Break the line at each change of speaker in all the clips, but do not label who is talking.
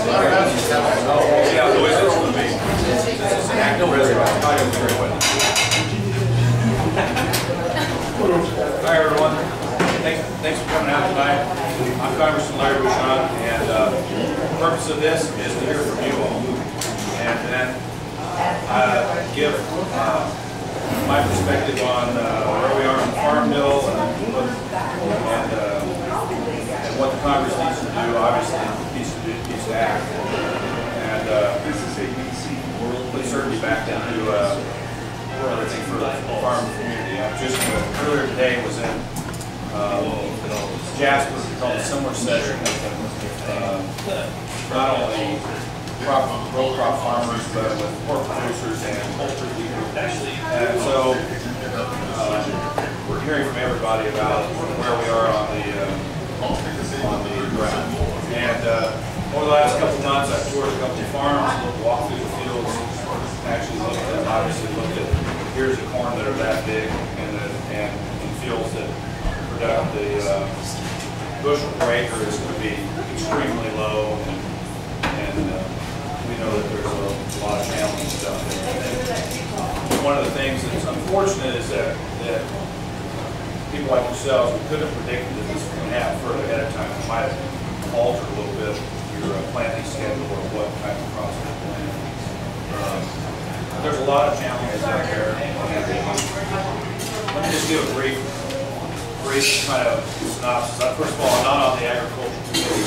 Yeah, the way this is going to be. This is an active resident. Hi, everyone. Thanks for coming out tonight. I'm Congressman Larry Bucshon, and the purpose of this is to hear from you all. And then give my perspective on where we are on the Farm Bill and what the Congress needs to do. Obviously, needs to act. And we certainly back into everything for the farm community. Just earlier today was in Jasper, called a similar session with not only row crop farmers, but with pork producers and poultry people. And so we're hearing from everybody about where we are on the ground. And over the last couple of months, I've toured a couple of farms, walked through the fields, actually obviously looked at ears of corn that are that big, and fields that produce the bushel per acre is going to be extremely low, and we know that there's a lot of challenges out there. One of the things that's unfortunate is that people like yourselves, we couldn't have predicted that this was going to happen further ahead of time. It might have altered a little bit your planting schedule or what type of crops you're planting. There's a lot of challenges out there. Let me just give a brief kind of synopsis. First of all, I'm not on the agriculture committee.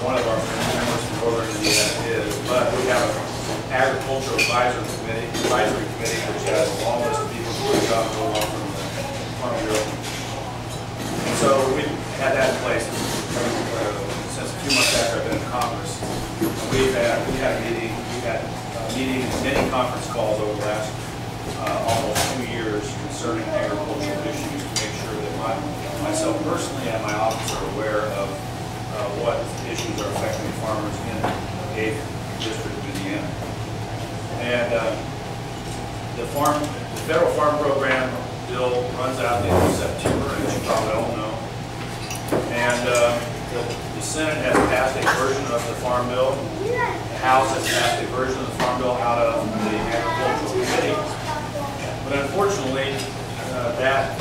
One of our members from Northern Indiana is, but we have an agricultural advisory committee, which has a long list of people who have got to go on from the Farm Bureau. And so we've had that in place since a few months after I've been in Congress. And we've had meetings and many conference calls over the last almost 2 years concerning agricultural issues to make sure that myself personally and my office are aware of what issues are affecting farmers in the 8th District of Indiana. And the federal farm program bill runs out at the end of September, as you probably all know. And the Senate has passed a version of the Farm Bill. The House has passed a version of the Farm Bill out of the Agricultural Committee. But unfortunately, that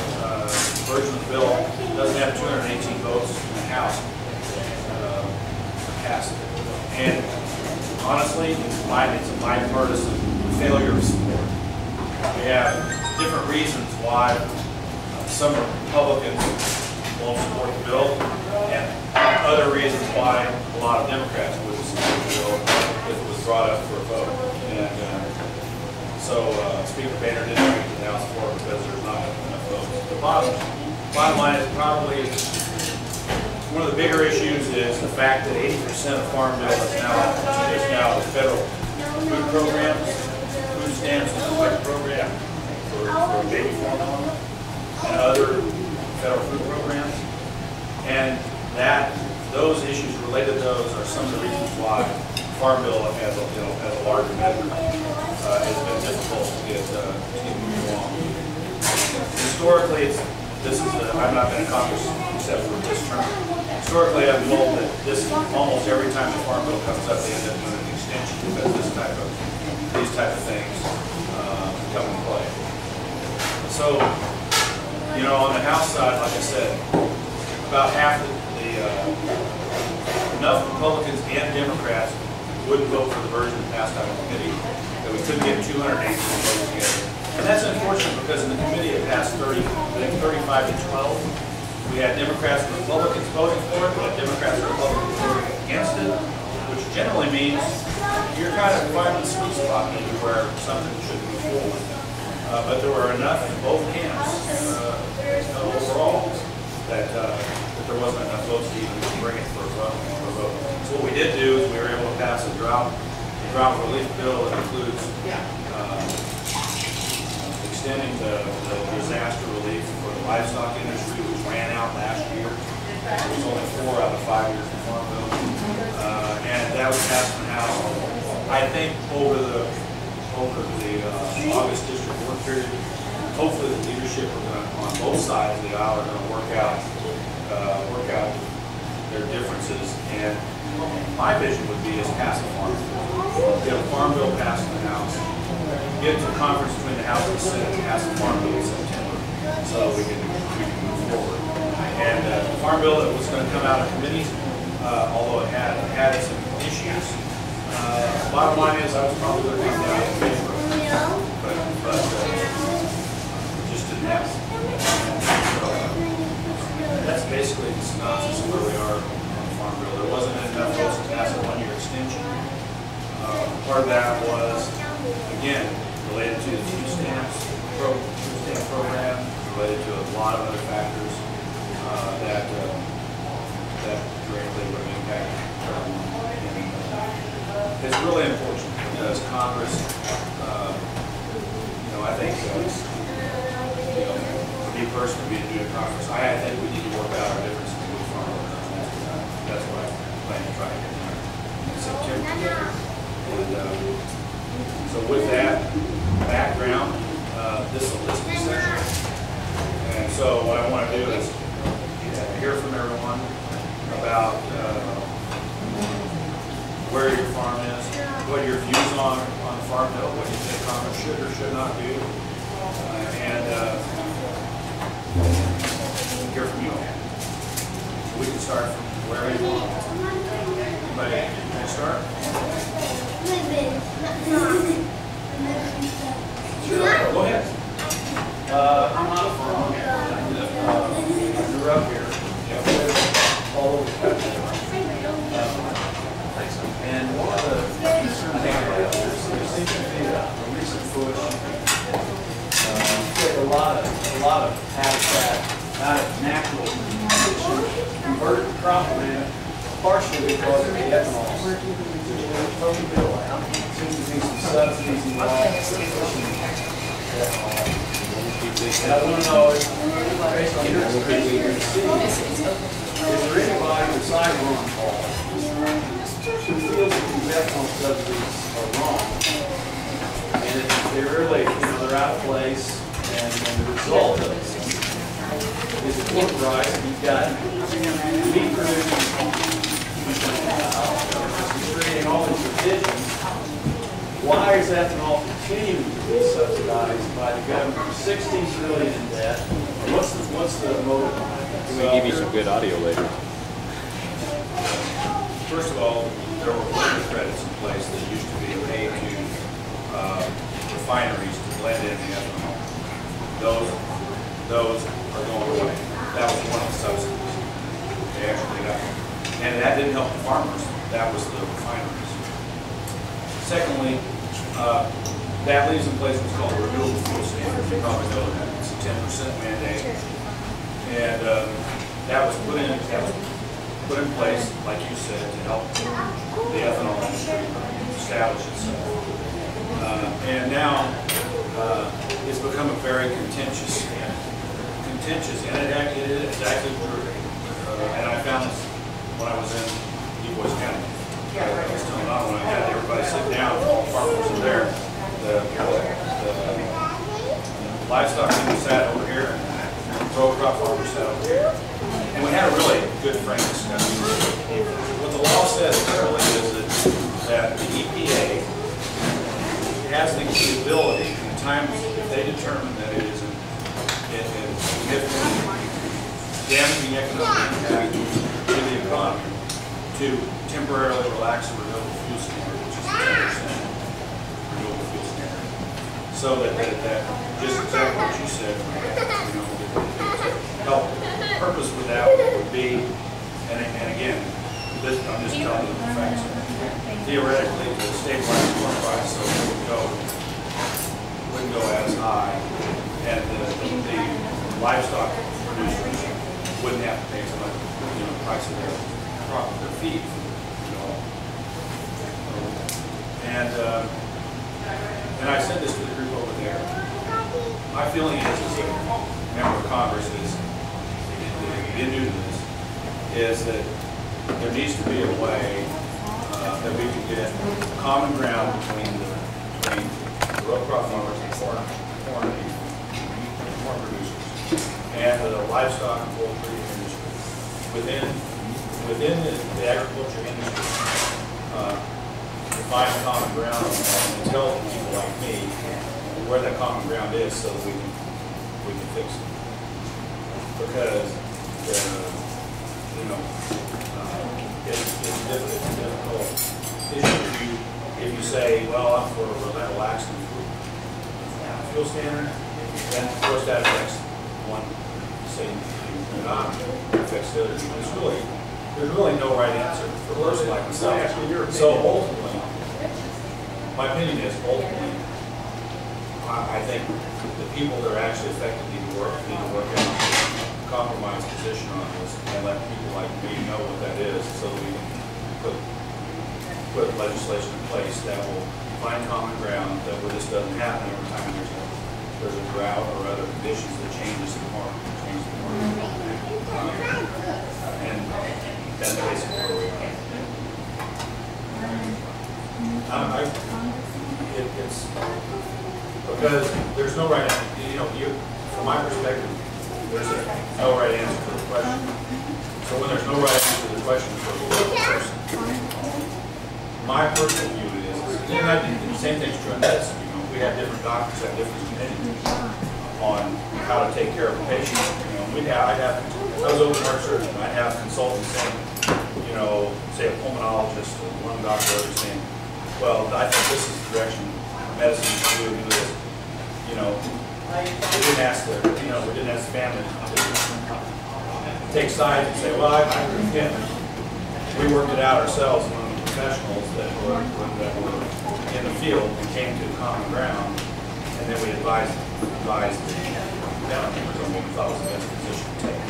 version of the bill doesn't have 218 votes in the House to pass it. And honestly, it's a bipartisan failure of support. We have different reasons why some Republicans won't support the bill, and other reasons why a lot of Democrats wouldn't support the bill if it was brought up for a vote. And so Speaker Boehner didn't bring it to the House floor because there's not enough votes. The bottom line is probably one of the bigger issues is the fact that 80% of Farm Bill is now the federal food programs, food stamps and the program for baby formula and other federal food programs. And those issues related to those are some of the reasons why Farm Bill as a larger measure has been difficult to get moving along. Historically, I've not been in Congress except for this term. Historically, I've been told that almost every time the Farm Bill comes up, they end up doing an extension because these type of things come into play. So, on the House side, like I said, about half enough Republicans and Democrats wouldn't vote for the version passed out of the committee that we couldn't get 218 votes together. And that's unfortunate because in the committee it passed 35 to 12. We had Democrats and Republicans voting for it, we had Democrats and Republicans voting against it, which generally means you're kind of finding the sweet spot maybe where something should move forward. But there were enough in both camps overall that there wasn't enough votes to even bring it for a vote. So what we did do is we were able to pass a drought relief bill that includes extending the disaster relief for the livestock industry, which ran out last year. It was only 4 out of 5 years of Farm Bill. And that was passed in the House. I think over the August district work period, hopefully the leadership on both sides of the aisle are going to work out their differences. And my vision would be is pass a farm bill. Get a farm bill passed in the House. Get to a conference between the House and the Senate and pass a farm bill in September, so we can move forward. And the farm bill that was going to come out of committee, although it had some issues. Bottom line is, I was probably going to take that in favor, but just didn't happen. So that's basically the synopsis of where we are on the farm bill. There wasn't enough votes to pass a one-year extension. Part of that was, again, related to the food stamp program, related to a lot of other factors that directly would impact. It's really unfortunate because Congress, I think, for me personally, being new to Congress, I think we need to work out our differences and move forward. That's what I plan to try to get done in September. And so with that background, this is a listening session. And so what I want to do is hear from everyone about where your farm is, what your views on the farm bill, what you think Congress should or should not do, and hear from you. We can start from wherever you want. Anybody can start? Sure, go ahead. I'm not a farmer. I grew up here. All over the country. And one of the concerns I have is there seems to be a recent push to take a lot of habitat out of natural conditions, convert it to cropland, partially because of the ethanol. Seems to be some subsidies involved for pushing ethanol. And I want to know, based on your experience, is there anybody besides Ron Paul who feels that these ethanol subsidies are wrong, and that they're really, they're out of place, and the result of it is a pork price. You've got meat producers creating all these divisions. Why is ethanol continuing to be subsidized by the government? $16 trillion in debt. What's the motive behind it?
We can give you some good audio later.
First of all, there were blending credits in place that used to be paid to refineries to blend in the ethanol. Those are going away. That was one of the subsidies they actually got. And that didn't help the farmers. That was the refineries. Secondly, that leaves in place what's called a renewable fuel standard. You probably know that. It's a 10% mandate. And that was put in place, like you said, to help the ethanol industry establish itself. And now it's become a very contentious, and it is actually true. And I found this when I was in DuBois County. I was telling Don when I had everybody sit down, all the farmers were there. The livestock people sat over here, and the row crop farmers sat over here. And we had a really good frank discussion. What the law says clearly is that the EPA has the ability, in times if they determine that it is significantly damaging economic impact to the economy, to temporarily relax the renewable fuel standard, which is 10% renewable fuel standard. So that just exactly what you said, help. The purpose with that would be, and again, I'm just telling you the facts. Theoretically, to stabilize the corn price so it wouldn't go as high, and the livestock producers wouldn't have to pay so much, the price of their feed, And I said this to the group over there. My feeling is, as a member of Congress, into this, is that there needs to be a way that we can get common ground between the row crop farmers and corn producers and the livestock and poultry industry within within the agriculture industry, to find common ground and tell people like me where that common ground is so that we can fix it. Because, you know, it's a difficult issue if you say, well, I'm for a relaxed fuel standard, then of course that affects one, say you're not, it affects the other. There's really no right answer for a person like myself. So ultimately, my opinion is ultimately, I think the people that are actually affected need to work out a compromise position on this and let people like me know what that is so that we can put legislation in place that will find common ground, that where this doesn't happen every time there's a drought or other conditions that changes the market. And that's basically where we're at. It's because there's no right answer. You know, from my perspective, there's no right answer to the question. So when there's no right answer to the question for the person, my personal view is, and I think the same thing's true in medicine. You know, we have different doctors have different opinions on how to take care of a patient. You know, I was open heart surgeon. I'd have consultants saying, you know, say a pulmonologist or one doctor saying, well, I think this is the direction medicine should do this. You know, we didn't ask the family to take sides and say, well, I agree with him. We worked it out ourselves among the professionals that were in the field and came to common ground, and then we advised the family members on what we thought was the best position to take.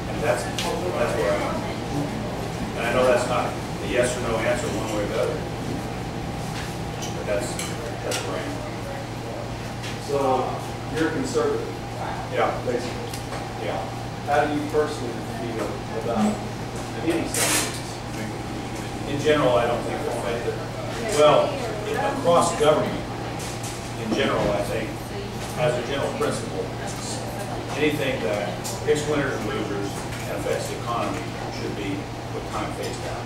And that's where I am. And I know that's not a yes or no answer one way or the other, but that's where I am.
So you're conservative.
Yeah.
Basically.
Yeah.
How do you personally feel about any subjects?
In general, I don't think they're effective. Well, across government, in general, I think, as a general principle, anything that picks winners and losers and affects the economy should be with time phased out.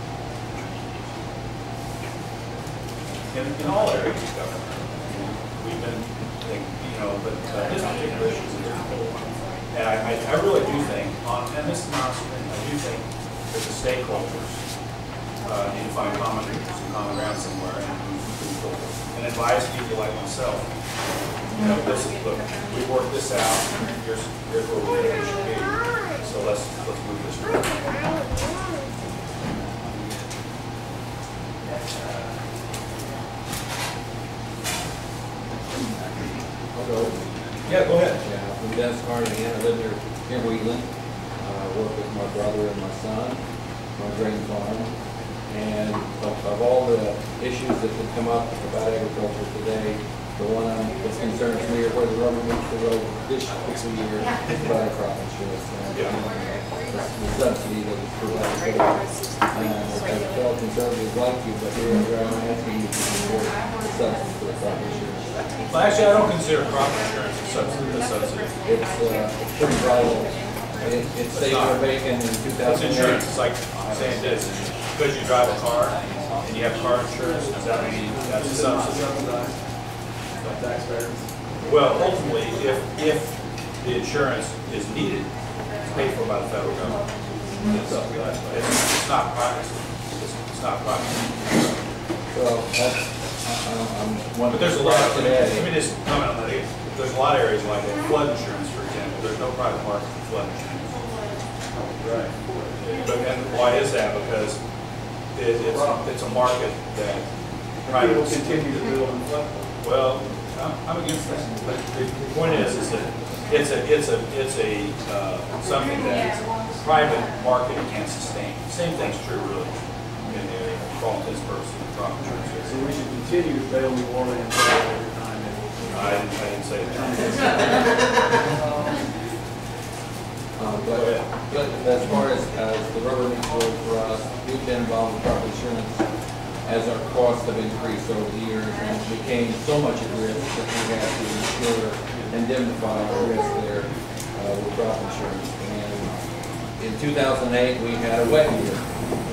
In all areas of government, we've been, you know, but this particular issue is a difficult one. And I really do think, and this is not a thing, I do think that the stakeholders need to find some common ground somewhere and move forward. And advise people like myself, you know, look, we worked this out, here's where we think we should be. So let's move this forward.
Hello.
Yeah, go ahead.
Yeah, I'm Dennis Carnahan. I live here in Wheatland. I work with my brother and my son on a grain farm. And of all the issues that could come up about agriculture today, the one that concerns me are where the rubber meets the road this fiscal year is about crop insurance. The subsidy that is provided. And as a fellow conservative like you, but here I'm asking you to support the subsidy for the crop insurance.
Well, actually, I don't consider crop insurance a subsidy.
It's pretty vital. It saved our bacon in 2008.
It's insurance. It's like saying this. Because you drive a car and you have car insurance, does that mean that's a subsidy?
By taxpayers?
Well, ultimately, if the insurance is needed, it's paid for by the federal government. It's not private. It's not private.
Well, I'm one.
But there's a lot of, let me just comment on that again. There's a lot of areas like that. Flood insurance, for example, there's no private market for flood insurance.
Right.
But and why is that? Because it's a market that
People continue to build and flood.
well, I'm against that. But the point is that it's something that private market can't sustain. Same thing's true really for all intents and purposes of crop insurance.
So we should continue to bail New Orleans every time.
I didn't say that.
But as far as the rubber meets the road for us, we've been involved with crop insurance as our costs have increased over the years and it became so much at risk that we have to insure, indemnify our risk there with crop insurance. And in 2008, we had a wet year,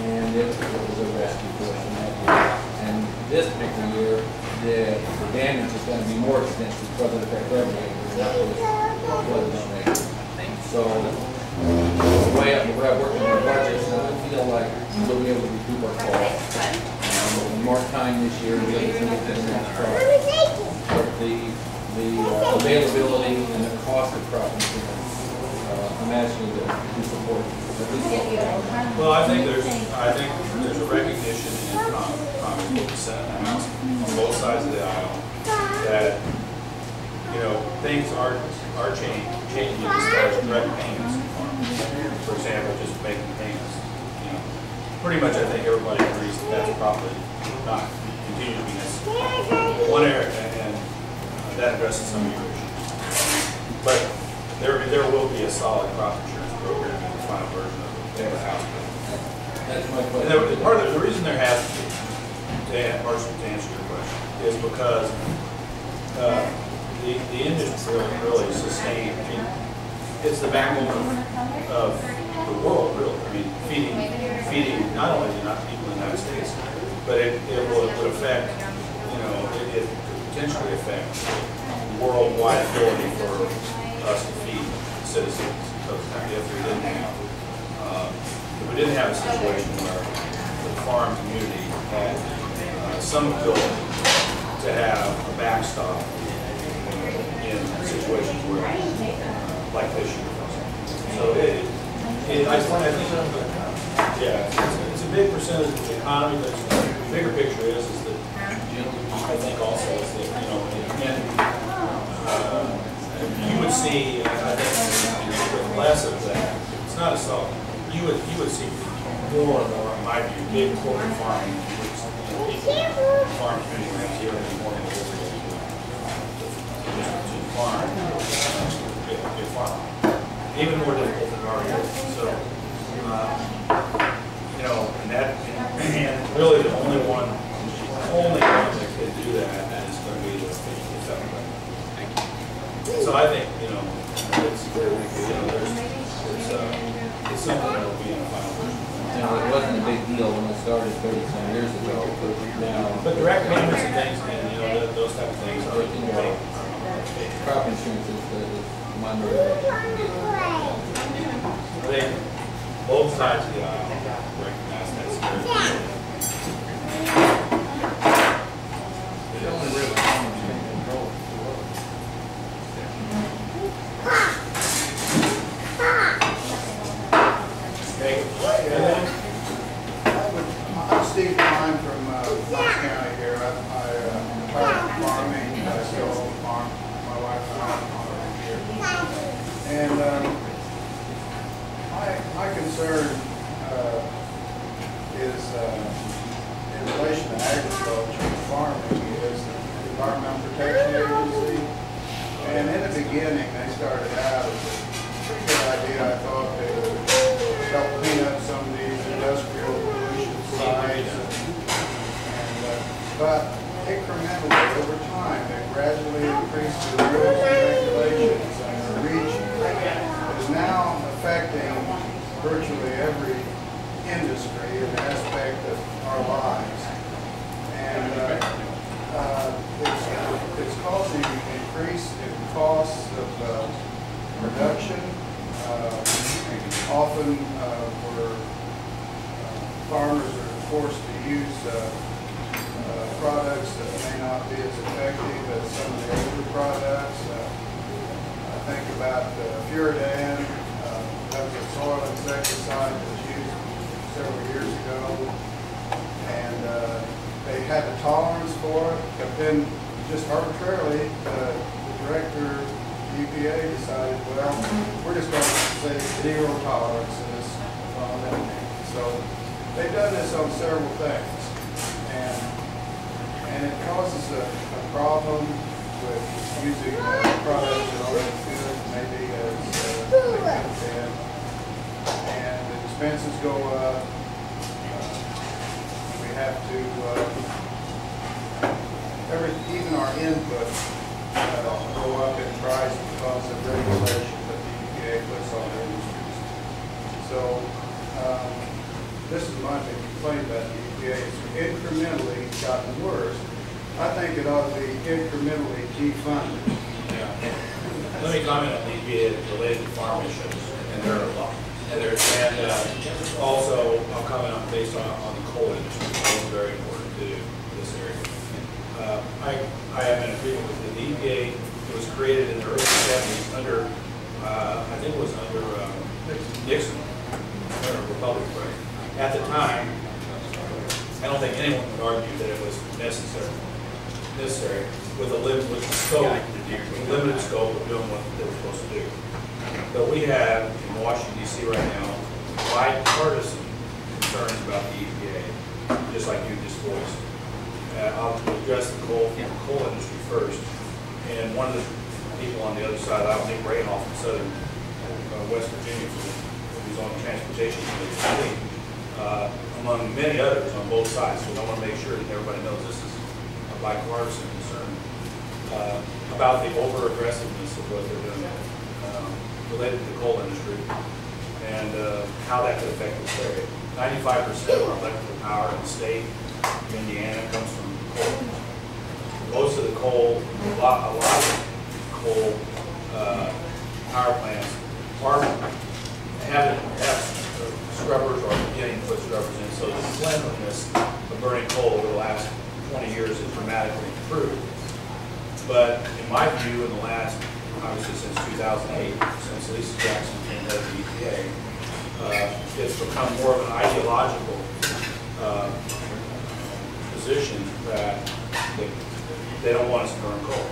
and it was a rescue portion that year. And this particular year, the damage is going to be more extensive because of the fact every year, not just flood zone. So, the way we're working on our budgets, and I feel like we'll be able to recoup our costs. More time this year, we'll get to the next project. But the availability and the cost of crop insurance, I'm asking you to support at least.
Well, I think there's a recognition in Congress, both the Senate and House, on both sides of the aisle, that things are changing as far as direct payments to farmers. For example, just making payments. Pretty much I think everybody agrees that that's probably not continue to be necessary. One area, and that addresses some of your issues. But there will be a solid crop insurance program in the final version of the House bill.
That's my question.
And part of the reason there has to be, partially to answer your question, is because the industry really sustained. I mean, it's the backbone of the world, really. I mean, feeding not only the people in the United States, but it would affect, it could potentially affect worldwide ability for us to feed citizens. If we didn't have a situation where the farm community had some ability to have a backstop in situations where, like this year. So I think, it's a big percentage of the economy, but the bigger picture is that I think also is that, you would see, I think, with less of that, it's not a solid, you would see more and more, in my view, big corporate farming, farm community around here and more individuals to farm, big farm. Even more difficult than our year. So, and really the only one that could do that is going to be the federal government. So I think, it's something that will be in the final version.
It wasn't a big deal when it started 30-some years ago, but now.
But direct payments and things, and those type of things are,
crop insurance is minority.
I think both sides of the aisle recognize that's very important.
The only real farmers can control the world.
I'm Steve Klein from Bucshon County here. I'm farming. I still own a farm. My wife and I farm here. And my concern is in relation to agriculture and farming is the Environmental Protection Agency. And in the beginning, they started out as a pretty good idea. I thought they would help clean up some of these industrial pollution sites. But incrementally, over time, they gradually increased the rules and regulations, and the reach is now affecting virtually every industry and aspect of our lives. And it's causing increase in costs of production. Often where farmers are forced to use products that may not be as effective as some of the older products. I think about Furidan. That was a soil insecticide that was used several years ago. And they had a tolerance for it, but then just arbitrarily, the director of the EPA decided, well, we're just going to say zero tolerances on everything. So they've done this on several things. And it causes a problem with using products that aren't as good, maybe as they could have been. And the expenses go up. We have to, even our inputs go up in price because of regulation that the EPA puts on industries. So this is my big complaint about the EPA. It's incrementally gotten worse. I think it ought to be incrementally defunded.
Yeah. Let me comment on the EPA related to farm emissions, and there are a lot. And also, I'll comment on based on the coal industry. Coal is very important to this area. I am in agreement with you. The EPA was created in the early 70s under, I think it was under Nixon, Republican, right? At the time, I don't think anyone would argue that it was necessary with a limited scope of doing what they were supposed to do. But we have in Washington, D.C. right now, bipartisan concerns about the EPA, just like you just voiced. I'll address the coal industry first. And one of the people on the other side, I think Rayhoff from Southern West Virginia, who's on the Transportation Committee, among many others on both sides. So I want to make sure that everybody knows this is a bipartisan concern about the over-aggressiveness of what they're doing related to the coal industry and how that could affect this area. 95% of our electrical power in the state of Indiana comes from coal. Most of the coal, a lot of coal power plants have scrubbers or beginning to put scrubbers in, so the cleanliness of burning coal over the last 20 years has dramatically improved. But in my view, in the last, obviously since 2008, since Lisa Jackson came head of the EPA, it's become more of an ideological position that they don't want us to burn coal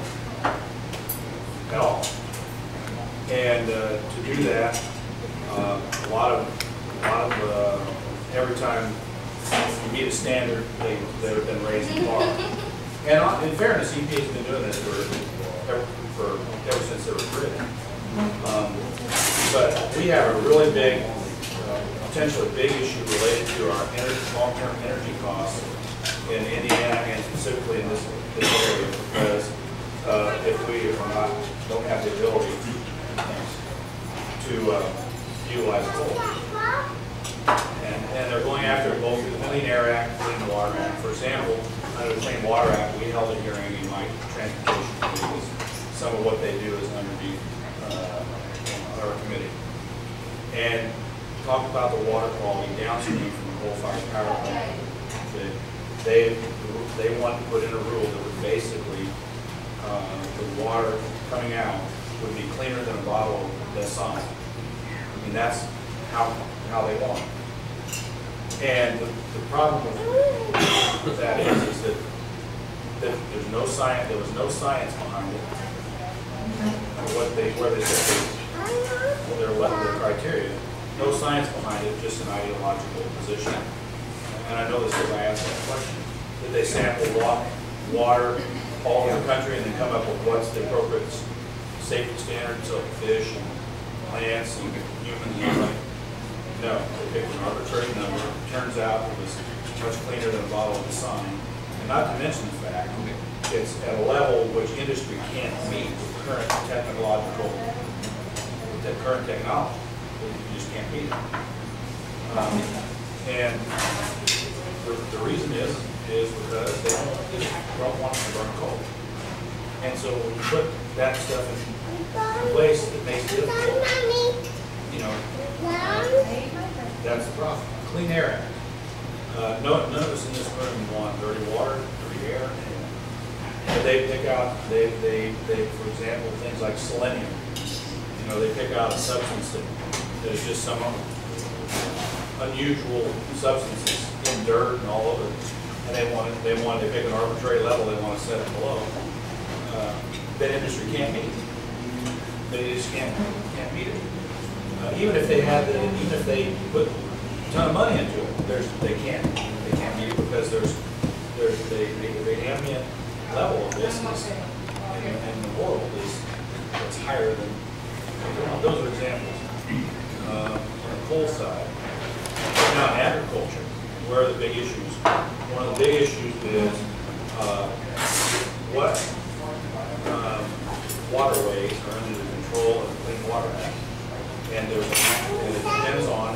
at all. And to do that, a lot of every time you meet a standard, they've been raising the bar. And in fairness, EPA has been doing this ever since they were created. But we have a really big, potentially big issue related to our long-term energy costs in Indiana and specifically in this area, because if we don't have the ability to utilize coal. And they're going after both the Clean Air Act and Clean Water Act. For example, under the Clean Water Act, we held a hearing in my transportation committee. Some of what they do is underneath our committee. And talk about the water quality downstream from the coal-fired power plant. They want to put in a rule that would basically, the water coming out would be cleaner than a bottle of Bucshon. I mean, that's how they want it. And the problem with that is that there's no science. There was no science behind it. Where they said their criteria. No science behind it, just an ideological position. And I know this because I asked that question. Did they sample water all over the country and then come up with what's the appropriate safety standards of fish and plants and humans and everything? No, they picked an arbitrary number. Turns out it was much cleaner than a bottle of Bucshon. And not to mention the fact it's at a level which industry can't meet with current technology. You just can't meet it. And the reason is because they don't want to burn coal. And so when you put that stuff in place, it makes it difficult. You know, that's the problem. Clean Air Act. None of us in this room want dirty water, dirty air. But they pick out, they for example, things like selenium. You know, they pick out a substance that is just some unusual substances in dirt and all over, and they pick an arbitrary level. They want to set it below. That industry can't meet it. They just can't meet it. Even if they put a ton of money into it, they can't meet it because the ambient level of this is in the world is higher than. Those are examples. On the coal side, now in agriculture, where are the big issues? One of the big issues is what waterways are under the control of the Clean Water Act, and it depends on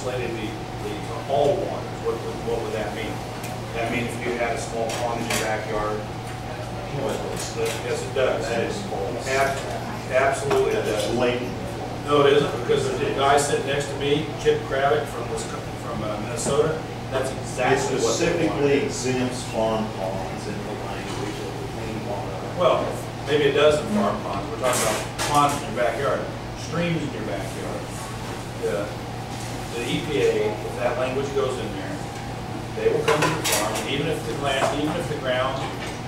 legislated the all waters, what would that mean? That means if you had a small pond in your backyard, yes, it does.
That is
Absolutely it does.
blatant.
No, it isn't, because the guy sitting next to me, Chip Kravitz from Minnesota, that's
It
exactly what they want.
specifically exempts farm ponds in the language of the Clean Water Act.
Well, maybe it does in farm ponds. We're talking about ponds in your backyard, streams in your backyard. The EPA, if that language goes in there, they will come to the farm, even if the ground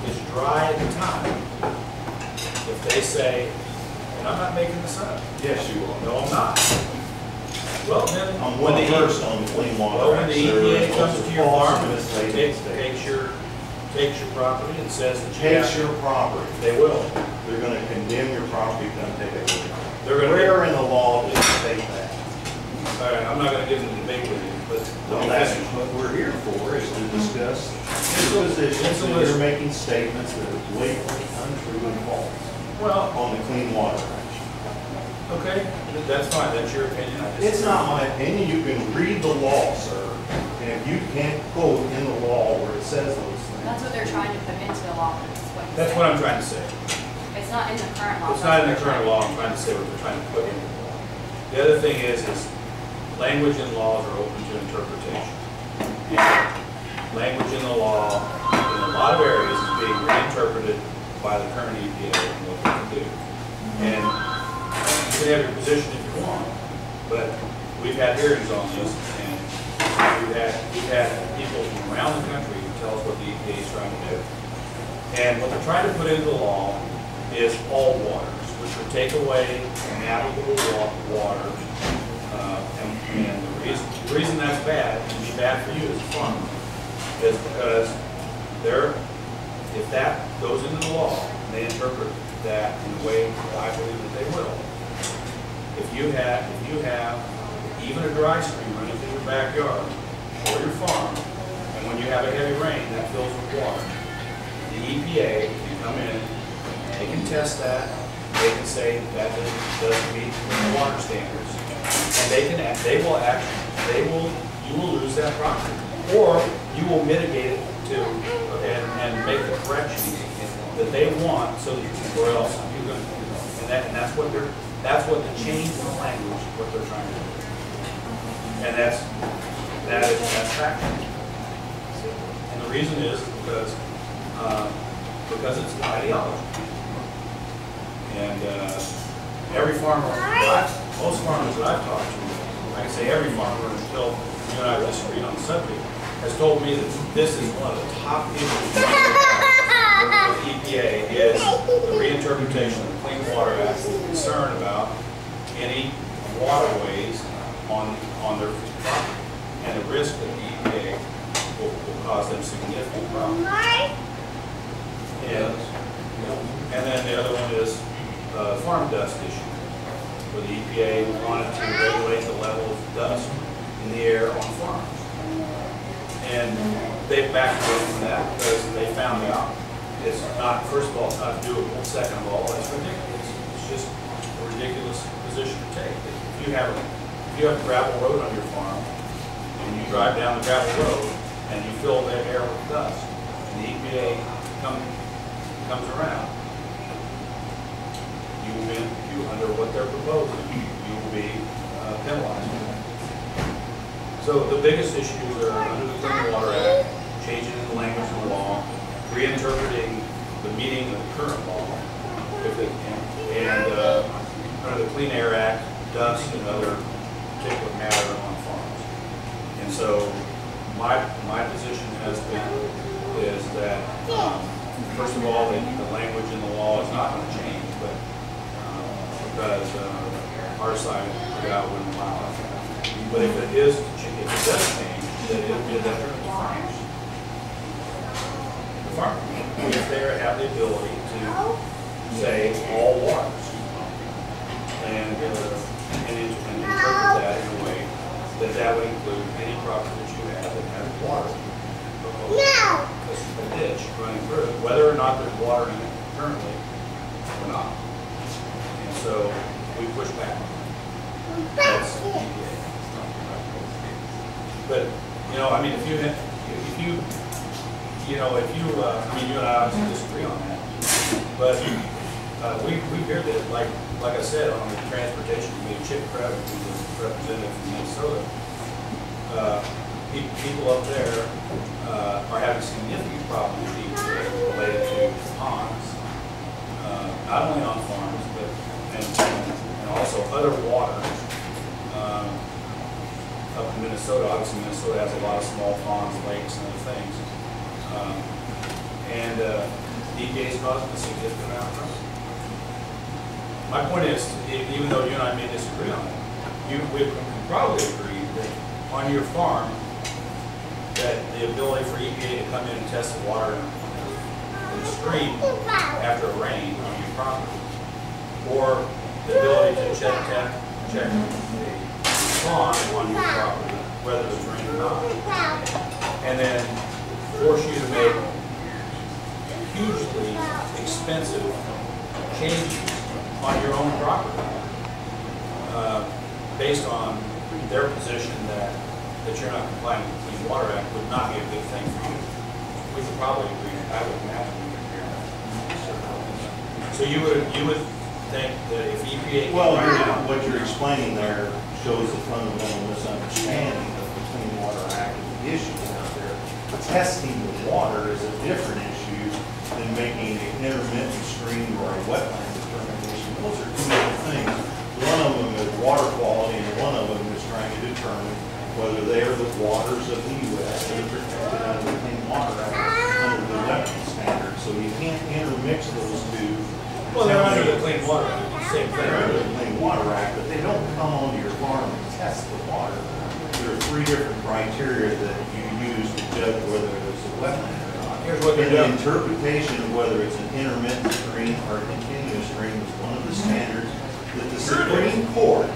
is dry at the time. If they say, and I'm not making this up.
Yes, you are.
No, I'm not. Well, then,
I'm
when
well
the
versed on the Clean
well,
Water
when
Act.
the
There
EPA
is
comes
lots
to
of
your
false
farm
and
and
misleading statements.
takes your property and says that you
Takes
have,
your property.
they will.
They're gonna condemn your property, come take it away.
They're gonna.
Where in the law does it state that?
All right, I'm not gonna get into debate with you, but.
Well, that's what we're here for, is to discuss your positions, and you're making statements that are blatantly untrue and false
Well,
on the Clean Water Act.
okay, that's fine, that's your opinion. I
It's
disagree.
not my opinion, you can read the law, sir, and if you can't quote in the law where it says those
That's
things.
what they're trying to put into the law. Is
That's what I'm trying to say.
It's not in the current law.
It's not in the current law, I'm trying to say what they're trying to put in the law. The other thing is language in laws are open to interpretation. And language in the law, in a lot of areas, is being reinterpreted by the current EPA and what they can do. And you can have your position if you want, but we've had hearings on this, and we've had people from around the country who tell us what the EPA is trying to do. And what they're trying to put into the law is all waters, which would take away navigable water. And the reason that's bad, can be bad for you as a farmer, is because if that goes into the law, and they interpret that in the way I believe that they will, if you have even a dry stream running through your backyard or your farm, and when you have a heavy rain that fills with water, the EPA can come in, they can test that, they can say that doesn't meet the water standards, and you will lose that property, or you will mitigate it and make the corrections that they want, so that or else you're going to, and that's what the change in the language, what they're trying to do, and that's factual. And the reason is because it's an ideology. And every farmer, most farmers that I've talked to, I can say every farmer, until you and I have disagreed on the subject, has told me that this is one of the top issues with the EPA is the reinterpretation of the Clean Water Act, concern about any waterways on their property, and the risk that the EPA will cause them significant problems. And then the other one is farm dust issue, where the EPA wanted to regulate the level of dust in the air on farms. And they backed away from that because they found out it's not, first of all, it's not doable. Second of all, it's ridiculous. It's just a ridiculous position to take. If you have a gravel road on your farm, and you drive down the gravel road, and you fill the air with dust, and the EPA comes around, under what they're proposing, you will be penalized. So the biggest issues are under the Clean Water Act, changing the language of the law, reinterpreting the meaning of the current law, and under the Clean Air Act, dust and other particulate matter on farms. And so my position has been is that first of all, the language in the law is not going to change, but because our side wouldn't allow it. But if it does change, then it will be a detriment to farmers. The farmer, if they have the ability to say all waters and interpret that in a way that would include any property that you have that has water. A ditch running through it, whether or not there's water in it currently or not. And so we push back on that. That's EPA. But, you know, I mean, if you, I mean, you and I obviously disagree on that. But, we hear that, like I said, on the transportation committee, Chip Krebs, who's a representative from Minnesota, people up there, are having significant problems with EPA related to ponds. Not only on farms, but, and also other waters. Up in Minnesota, obviously Minnesota has a lot of small ponds, lakes, and other things. EPA is causing a significant amount of trouble. My point is, even though you and I may disagree on it, we can probably agree that on your farm, that the ability for EPA to come in and test the water in the stream after a rain on your property, or the ability to check the pond on your property, whether it's rain or not, and then force you to make hugely expensive changes on your own property, based on their position that you're not complying with the Clean Water Act would not be a good thing for you. We could probably agree. I would imagine we could agree on that. So you would think that if EPA
Well, what you're explaining there shows a fundamental misunderstanding of the Clean Water Act and the issues out there. Testing the water is a different issue than making an intermittent stream or a wetland determination. Those are two different things. One of them is water quality, and one of them is trying to determine whether they are the waters of the U.S. that are protected under the Clean Water Act, under the wetland standard. So you can't intermix those two.
Well, they're under the Clean Water Act, same thing.
They're under the Clean Water Act, but they don't come onto your farm and test the water. There are three different criteria that you use to judge whether it's a wetland or not.
Here's what they're
And the
doing.
interpretation of whether it's an intermittent stream or a continuous stream is one of the standards that the Supreme Court,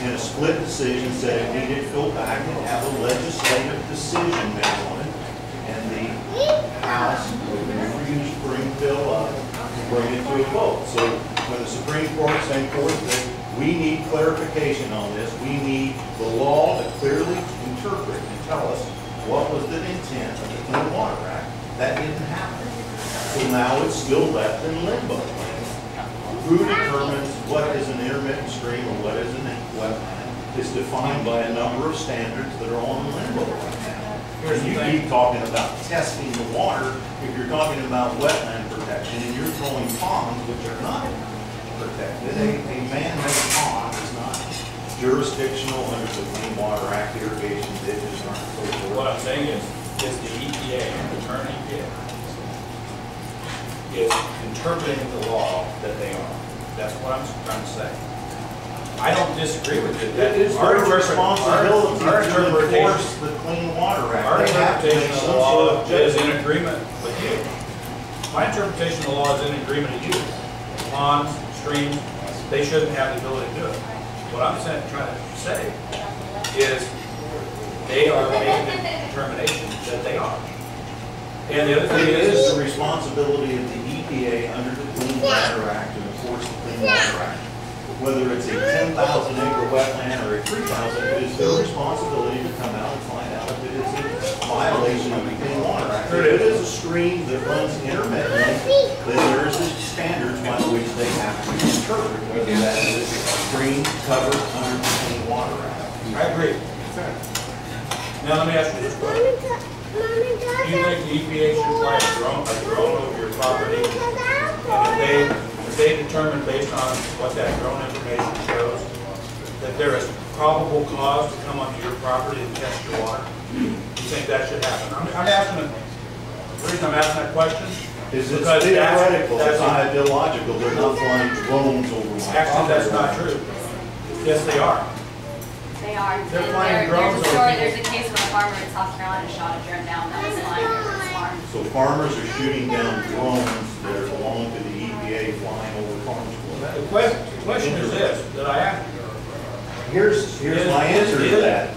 in a split decision, said it needed to go back and have a legislative decision made on it. And the House refused to bring the bill up and bring it to a vote. So when the Supreme Court sent forth that we need clarification on this, we need the law to clearly interpret and tell us what was the intent of the Clean Water Act, that didn't happen. So now it's still left in limbo. Who determines what is an intermittent stream or what is a wetland is defined by a number of standards that are on limbo right now.
Here's the
You
thing.
keep talking about testing the water, if you're talking about wetland protection and you're throwing ponds which are not protected, a man-made pond is not jurisdictional under the Clean Water Act, irrigation ditches aren't so forth.
What I'm saying is the EPA, the current EPA, is interpreting the law that they are. That's what I'm trying to say. I don't disagree with it.
It is
Our
their responsibility
our
to
interpretation,
enforce the Clean Water Act.
our
They have to
interpretation
make
of
some
the law
sort of
is
judgment.
in agreement with you. My interpretation of the law is in agreement with you. Ponds, streams, they shouldn't have the ability to do it. What I'm trying to say is they are making the determination that they are. And the other thing
It
is,
is the responsibility of the EPA under the Clean Water Act to enforce the Clean Water Act. Whether it's a 10,000 acre wetland or a 3,000, it is their responsibility to come out and find out if it is a violation of the Clean Water Act. If it is a stream that runs intermittently, then there is standards by which they have to interpret whether that is a stream covered under the Clean Water Act.
I agree. Now let me ask you this question. Do you think the EPA should fly a drone over your property? And if they determine based on what that drone information shows, that there is probable cause to come onto your property and test your water, do you think that should happen? I'm asking, the reason I'm asking that question
Is it
because
theoretical,
that's
it's not illogical, they're not flying drones over my property.
actually, that's not true. Yes, they are.
They are.
They're
And
flying drones
there's a
over
story,
people.
there's a case where a farmer in South Carolina shot a drone down that was flying over his farm.
So farmers are shooting down drones that belong to the EPA flying over farms.
The question is this, that I asked you.
Here's my answer to that.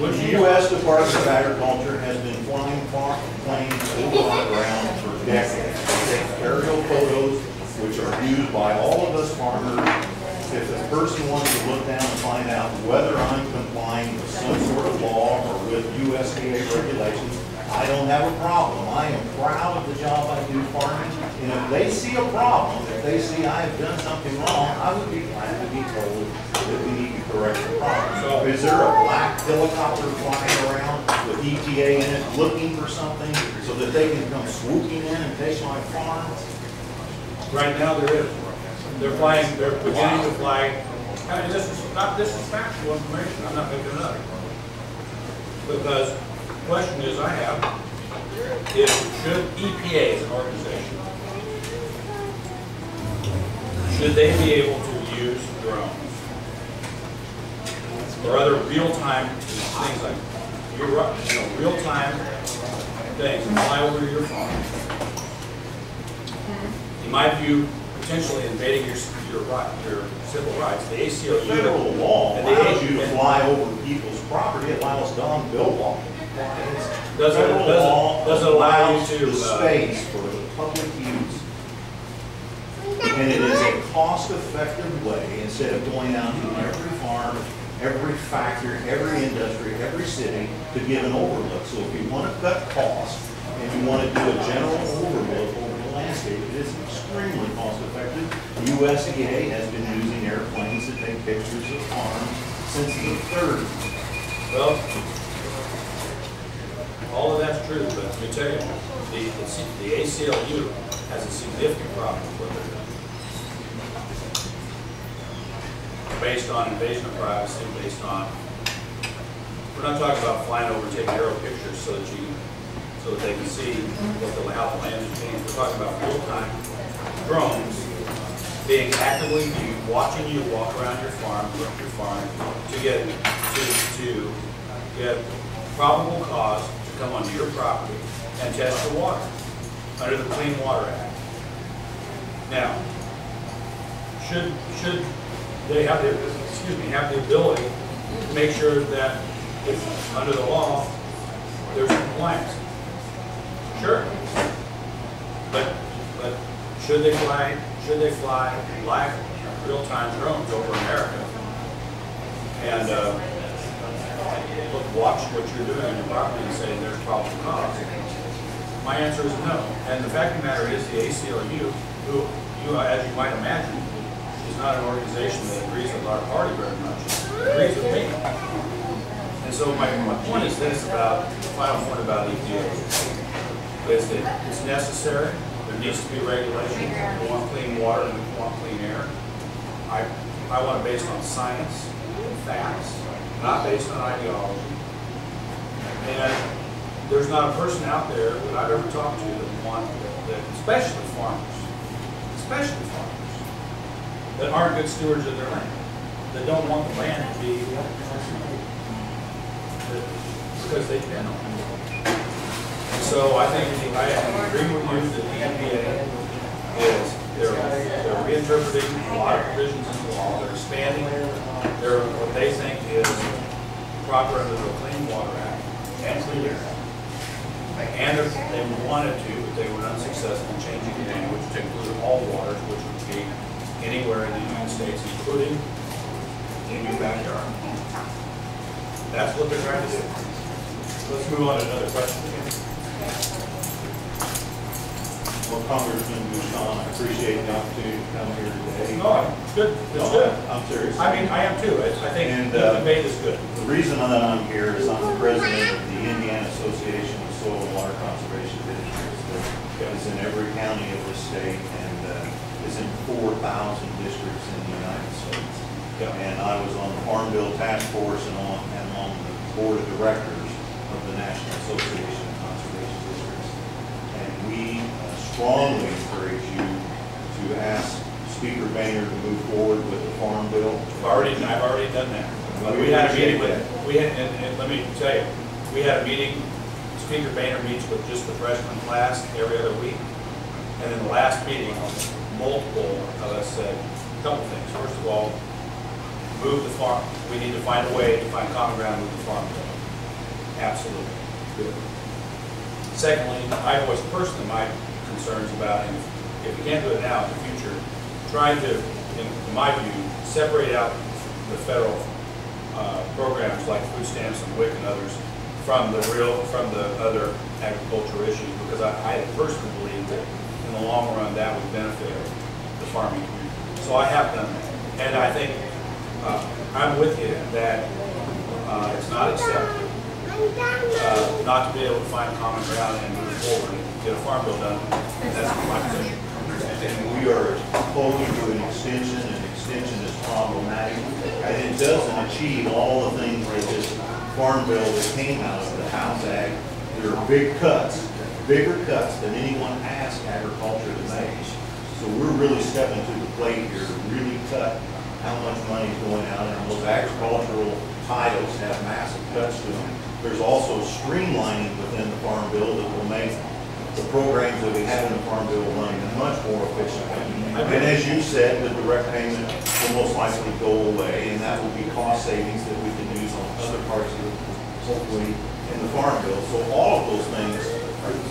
Would
The
you
U.S. Department of Agriculture has been flying planes over our ground for decades. They take aerial photos, which are used by all of us farmers if the person wanted to look down and find out whether I'm complying with some sort of law or with USDA regulations, I don't have a problem. I am proud of the job I do farming. And if they see a problem, if they see I have done something wrong, I would be glad to be told that we need to correct the problem. So is there a black helicopter flying around with EPA in it looking for something so that they can come swooping in and take my farm?
Right now there is. They're flying, they're beginning to fly. I mean, this is factual information, I'm not making it up. Because the question is I have, is should EPA as an organization, should they be able to use drones or other real-time things like real-time things fly over your farm? In my view, potentially invading your civil rights, the ACLU.
Federal law allows you to fly over people's property. It allows Don Bill walking.
Does it allow you to
the space for the public use? And it is a cost-effective way, instead of going out to every farm, every factory, every industry, every city, to give an overlook. So if you want to cut costs and you want to do a general overlook over the landscape, it is extremely cost-effective. The USDA has been using airplanes to take pictures of farms since the 30s.
Well, all of that's true, but let me tell you, the ACLU has a significant problem with what they're doing. Based on invasion of privacy, based on, we're not talking about flying over and taking aerial pictures so that they can see how the land is changed. We're talking about real-time drones being actively viewed, watching you walk around your farm, work your farm, to get probable cause to come onto your property and test the water under the Clean Water Act. Now, should they have the ability to make sure that if under the law there's compliance? Sure, but should they fly live real-time drones over America and watch what you're doing on your property and say there's probable cause? My answer is no. And the fact of the matter is the ACLU, who as you might imagine, is not an organization that agrees with our party very much. It agrees with me. And so my point is this about, the final point about EPA, is that it's necessary. There needs to be regulation. We want clean water and we want clean air. I want it based on science and facts, not based on ideology. And there's not a person out there that I've ever talked to that especially farmers, that aren't good stewards of their land, that don't want the land to be, because they depend on it. And so I think I agree with you that the EPA is, they're reinterpreting a lot of provisions in the law, they're expanding what they think is proper under the Clean Water Act and Clean Air Act. And they wanted to, but they were unsuccessful in changing the language to include all waters, which would be anywhere in the United States, including in your backyard. That's what they're trying to do. Let's move on to another question.
Well, Congressman Bucshon, I appreciate the opportunity to come here today.
No, it's good. It's good.
I'm serious.
I mean, I am too. I think the debate is good.
The reason that I'm here is I'm the president of the Indiana Association of Soil and Water Conservation Districts that is in every county of the state and is in 4,000 districts in the United States.
Yeah.
And I was on the Farm Bill Task Force and on the board of directors of the National Association of Conservation Districts. And we strongly encourage you to ask Speaker Boehner to move forward with the Farm Bill.
I've already done that. But we had a meeting and let me tell you, we had a meeting. Speaker Boehner meets with just the freshman class every other week. And in the last meeting, multiple of us said a couple things. First of all, move the farm. We need to find a way to find common ground with the Farm Bill. Absolutely. Good. Secondly, I voiced personally my concerns about, and if we can't do it now, in the future, trying to in my view, separate out the federal programs like food stamps and WIC and others from the other agricultural issues, because I personally believe that in the long run that would benefit the farming community. So I have done that, and I think I'm with you that it's not acceptable not to be able to find common ground and move forward and get a farm bill done. That's my position.
And we are opposed to an extension, and extension is problematic, and it doesn't achieve all the things that this farm bill that came out of the House Act. There are big cuts, bigger cuts than anyone asked agriculture to make. So we're really stepping to the plate here to really cut how much money is going out, and those agricultural titles have massive cuts to them. There's also streamlining within the farm bill that will make the programs that we have in the farm bill run much more efficiently. And as you said, the direct payment will most likely go away, and that will be cost savings that we can use on other parts of it, hopefully in the farm bill. So all of those things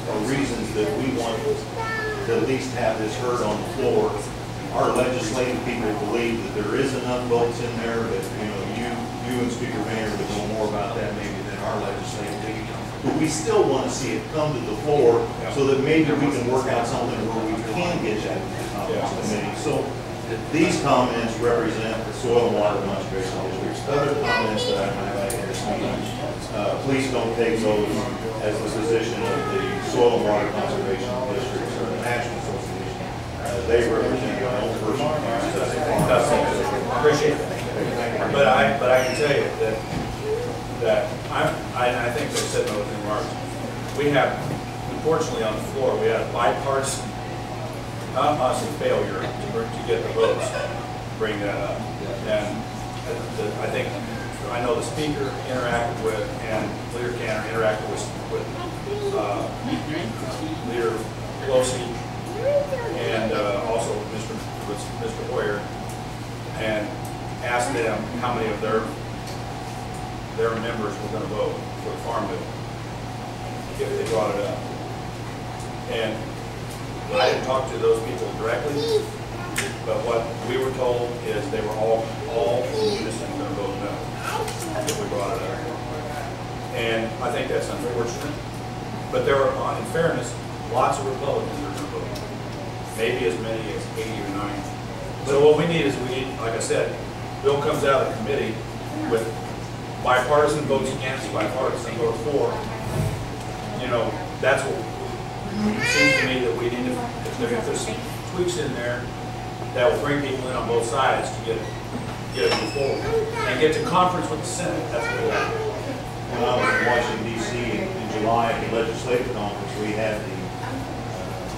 are reasons that we want to at least have this heard on the floor. Our legislative people believe that there is enough votes in there, that you and Speaker Boehner would know more about that maybe than our legislative people. But we still want to see it come to the floor so that maybe we can work out something where we can get that to the conference committee. So these comments represent the soil and water conservation districts. Other comments that I might make in this meeting, please don't take those as the position of the soil and water conservation districts or the National Association. They represent their own personal concerns.
Appreciate it. But I can tell you that I think they said in opening remarks, we have, unfortunately on the floor, we had a bipartisan, honestly, failure to get the votes to bring that up. And I know the speaker interacted with, and Leader Cantor interacted with Leader Pelosi, and also Mr. Hoyer, and asked them how many of their members were going to vote for the farm bill if they brought it up. And I didn't talk to those people directly, but what we were told is they were all in unison going to vote no if we brought it up. And I think that's unfortunate. But there are, in fairness, lots of Republicans that are going to vote. Maybe as many as 80 or 90. So what we need is, like I said, bill comes out of the committee with bipartisan votes against, bipartisan votes for. That's what it seems to me that we need to, if there's some tweaks in there that will bring people in on both sides to get it move forward. And get to conference with the Senate. That's what we have.
When I was in Washington, D.C. in July at the legislative conference, we had the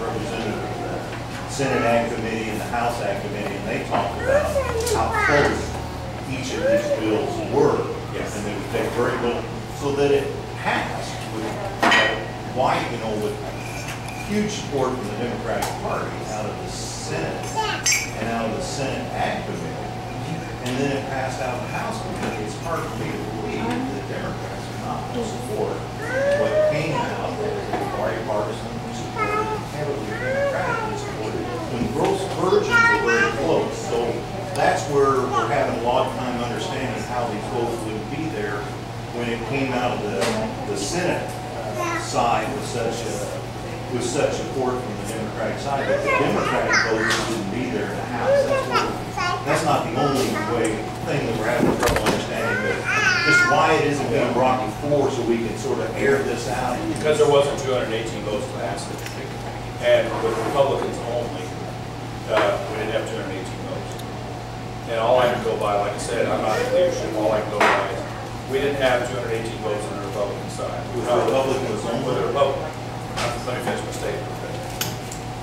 representative of the Senate Ag Committee and the House Ag Committee, and they talked about how close each of these bills were. Yes. And they would take very little, so that it passed with with huge support from the Democratic Party out of the Senate and out of the Senate Ag Committee. And then it passed out of the House Committee. It's hard for me to believe that Democrats are not going to support what came out as a bipartisan supported, heavily Democratically supported, when gross virgins are very close. So that's where we're having a lot of time understanding how these votes would be there when it came out of the Senate side with such support from the Democratic side. But the Democratic voters didn't be there in the House. That's not the only thing that we're having trouble understanding, but just why it isn't being brought before so we can sort of air this out.
Because there wasn't 218 votes to pass it. And with Republicans only, we didn't have 218 votes. And all I can go by, like I said, I'm not in leadership, all I can go by is we didn't have 218 votes on the Republican side.
With the Republicans only?
With the Republican. Let me finish my statement.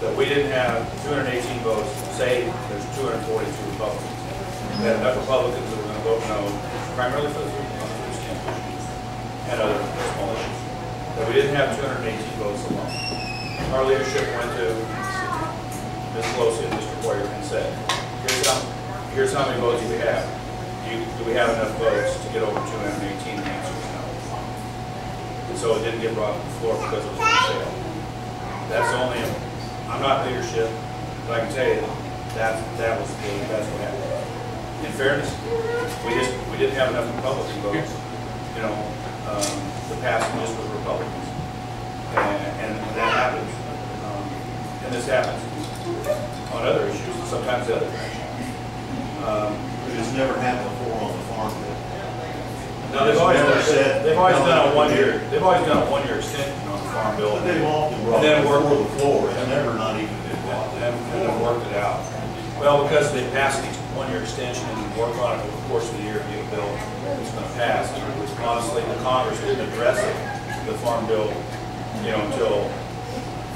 That we didn't have 218 votes, say there's 242 Republicans. We had enough Republicans that were going to vote no, primarily for the food stamp issue and other small issues. That we didn't have 218 votes alone. Our leadership went to Ms. Pelosi and Mr. Hoyer and said, here's how many votes we have. Do we have enough votes to get over 218? The answer is no. And so it didn't get brought to the floor because it was for sale. That's only, I'm not leadership, but I can tell you,
That's what happened. In fairness, we didn't have enough Republican votes, you know, to pass just with Republicans. And that happens. And this happens on other issues, and sometimes the other direction.
But it's never happened before on the farm bill.
No, they've always done a
one-year.
They've always done a one-year extension on the farm bill.
But they've often brought
And
it
then worked
before the floor, it's never not even been brought.
and then worked it out. Well, because they passed each one-year extension and work on it over the course of the year to get a bill that's going to pass. Honestly, the Congress didn't address it, the farm bill, you know, until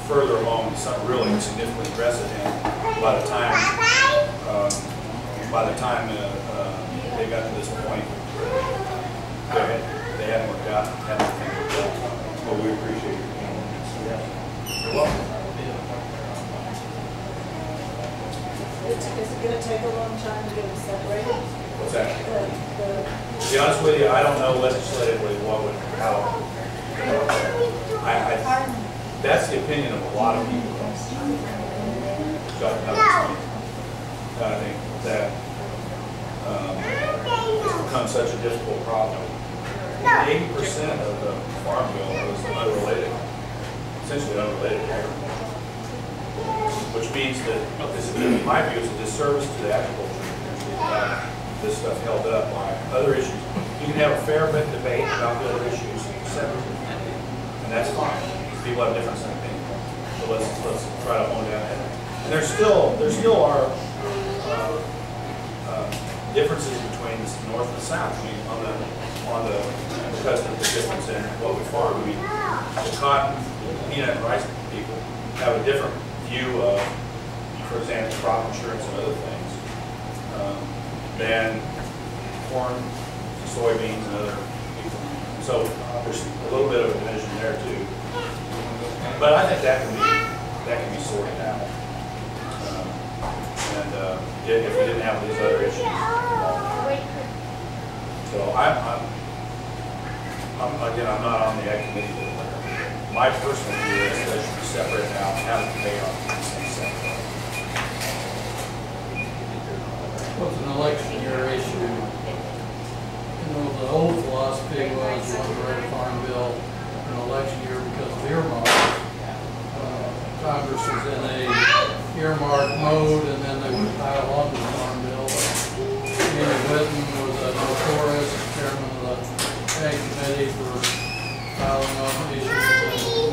further along, something really significantly address it. And by the time they got to this point, they hadn't worked out, hadn't worked out. Well, we appreciate your comments. You're welcome.
Is it going to take a long time to get them separated?
What's that?
The
To be honest with you, I don't know legislatively how, that's the opinion of a lot of people. I think that it's become such a difficult problem. 80% of the farm bill was unrelated, essentially unrelated to agriculture. Which means that, in my view, is a disservice to the agriculture. This stuff held up by other issues. You can have a fair bit of debate about the other issues separately, and that's fine. People have different opinions. So let's try to hone down that. And there still are differences between the north and the south. I mean, because of the difference in what we farm. I mean, the cotton, peanut, and rice people have a different view of, for example, crop insurance and other things than corn, soybeans, and other people. So there's a little bit of a division there too. But I think that can be sorted out. If we didn't have these other issues. So I'm not on the ag committee. My personal view is that they should be separated out and have it paid off in the same sector.
What's an election year issue? You know, the old philosophy was you want to write a farm bill in an election year because of earmarks. Congress was in a earmark mode, and then they would pile on to the farm bill. Andy Whitten was a notorious chairman of the ag committee for filing on issues.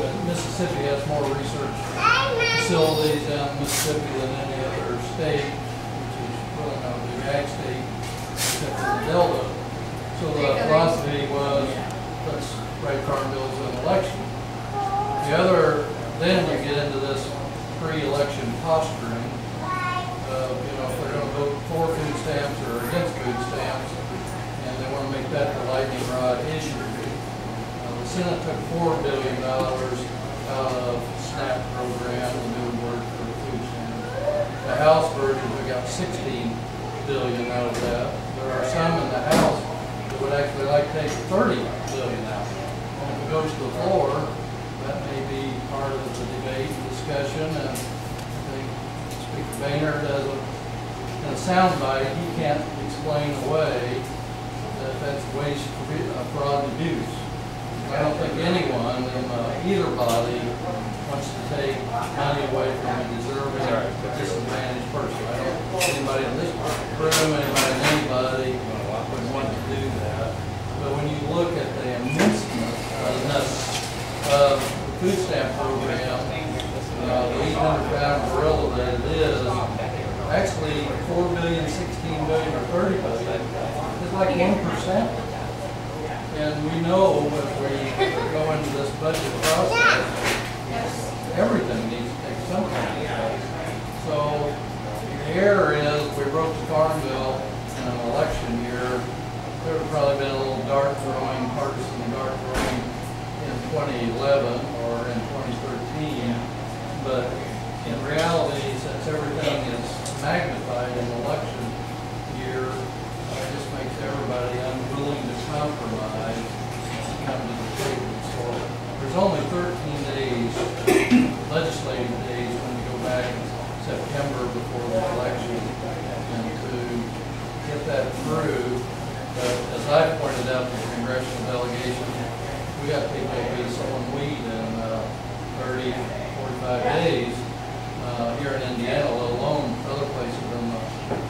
But Mississippi has more research facilities in Mississippi than any other state, which is really not a big ag state, except for the Delta. So the philosophy was, let's write farm bills in an election. Then you get into this pre-election posturing of, you know, if they're going to vote for food stamps or against food stamps, and they want to make that the lightning rod issue. The Senate took $4 billion out of SNAP program, the new word for the food stamps. The House version, we got $16 billion out of that. There are some in the House that would actually like to take $30 billion out. And if it goes to the floor, that may be part of the debate and discussion, and I think Speaker Boehner does in a soundbite, he can't explain away that that's waste, fraud, and abuse. I don't think anyone in either body wants to take money away from a deserving, disadvantaged person. I don't think anybody in this room, anybody would want to do that. But when you look at the immenseness of the food stamp program, the 800-pound gorilla that it is, actually 4 billion, 16 billion, or 30 billion, is like 1%. And we know if we go into this budget process, everything needs to take some kind of place. So the error is we wrote the farm bill in an election year. There would have probably been a little dart throwing, partisan dart throwing in 2011 or in 2013, but in reality, since everything is magnified in election year, it just makes everybody unwilling to compromise and come to the table. So there's only 13 days, legislative days, when you go back and September before the election, and to get that through. But as I pointed out to the congressional delegation, we got people to be sowing weed in 30, 45 days here in Indiana, let alone other places in the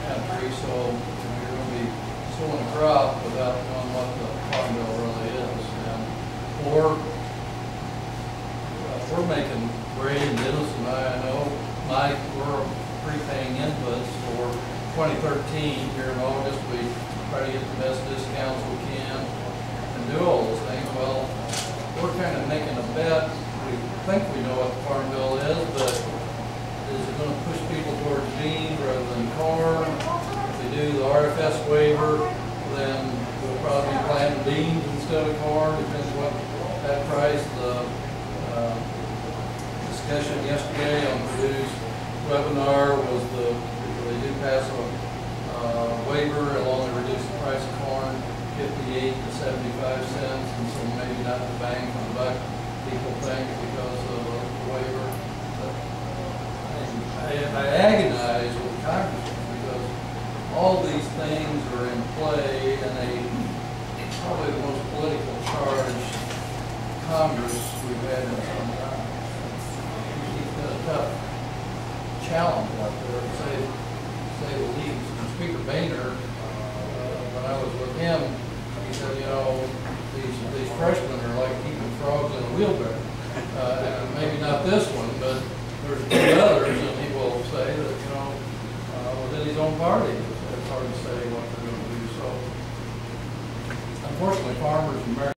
country. So you're going to be sowing a crop without knowing what the farm bill really is. And we're making, Ray and Dennis and I know, Mike, we're prepaying inputs for 2013 here in August. We try to get the best discounts we can and do all those things. Well, we're kind of making a bet. We think we know what the farm bill is, but is it going to push people towards beans rather than corn? If they do the RFS waiver, then we'll probably be planting beans instead of corn, depends what that price. The discussion yesterday on Purdue's webinar was they do pass a waiver, it'll only reduce the price of corn 58 to 75 cents, and so maybe not the bang for the buck people think because of the waiver. But I agonize with Congress because all these things are in play, and probably the most political charged Congress we've had in some time. He's got a tough challenge out there, to say the least. And Speaker Boehner, when I was with him, he said, you know, these freshmen are like keeping frogs in a wheelbarrow. And maybe not this one, but there's two others, and he will say that, you know, within his own party, it's hard to say what they're going to do. So, unfortunately, farmers in America